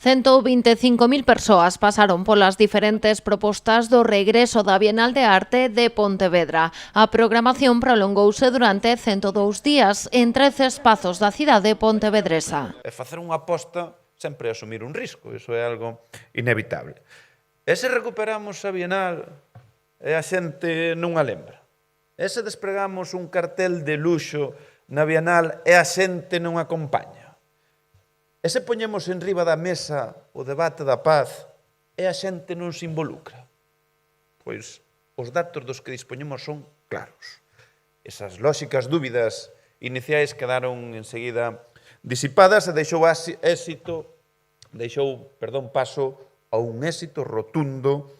125.000 persoas pasaron polas diferentes propostas do regreso da Bienal de Arte de Pontevedra. A programación prolongouse durante 102 días en 13 espazos da cidade pontevedresa. Facer unha aposta sempre é asumir un risco, iso é algo inevitable. E se recuperamos a Bienal e a xente non a lembra? E se despregamos un cartel de luxo na Bienal e a xente non acompaña? E se poñemos en riba da mesa o debate da paz e a xente non se involucra? Pois os datos dos que dispoñemos son claros. Esas lóxicas dúbidas iniciais quedaron enseguida disipadas e deixou paso a un éxito rotundo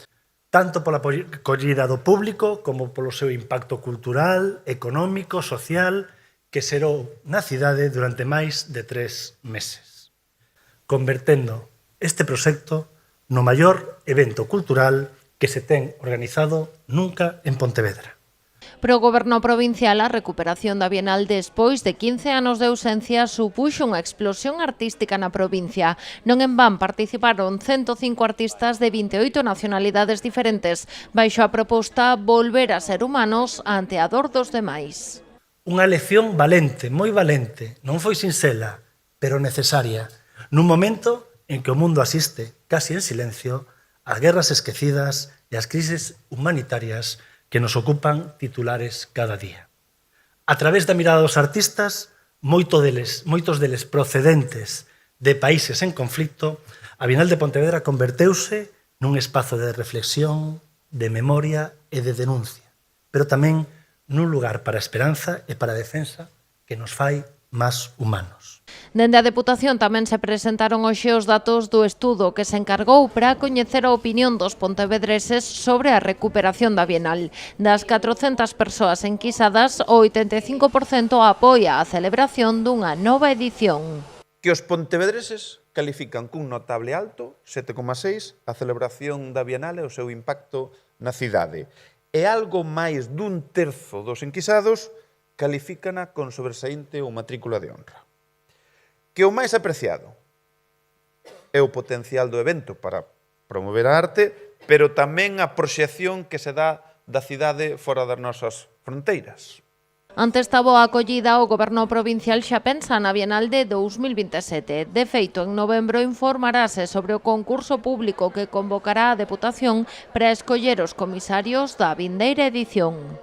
tanto pola acollida do público como polo seu impacto cultural, económico, social, que xerou na cidade durante máis de 3 meses, convertendo este proxecto no maior evento cultural que se ten organizado nunca en Pontevedra. Pro Goberno provincial, a recuperación da Bienal despois de 15 anos de ausencia supuxo unha explosión artística na provincia. Non en van participaron 105 artistas de 28 nacionalidades diferentes, baixo a proposta Volver a ser humanos ante a dor dos demais. Unha lección valente, moi valente, non foi sinxela, pero necesaria, nun momento en que o mundo asiste, casi en silencio, ás guerras esquecidas e ás crises humanitarias que nos ocupan titulares cada día. A través da mirada dos artistas, moitos deles procedentes de países en conflicto, a Bienal de Pontevedra converteuse nun espazo de reflexión, de memoria e de denuncia, pero tamén nun lugar para a esperanza e para a defensa que nos fai máis humanos. Dende a Deputación tamén se presentaron hoxe os datos do estudo que se encargou para coñecer a opinión dos pontevedreses sobre a recuperación da Bienal. Das 400 persoas enquisadas, o 85% apoia a celebración dunha nova edición. Que os pontevedreses califican cun notable alto, 7,6, a celebración da Bienal e o seu impacto na cidade. E algo máis dun terzo dos enquisados califícana con sobresaínte ou matrícula de honra. Que o máis apreciado é o potencial do evento para promover a arte, pero tamén a proxección que se dá da cidade fora das nosas fronteiras. Ante esta boa acollida, o Goberno provincial xa pensa na Bienal de 2027. De feito, en novembro informarase sobre o concurso público que convocará a Deputación para escoller os comisarios da vindeira edición.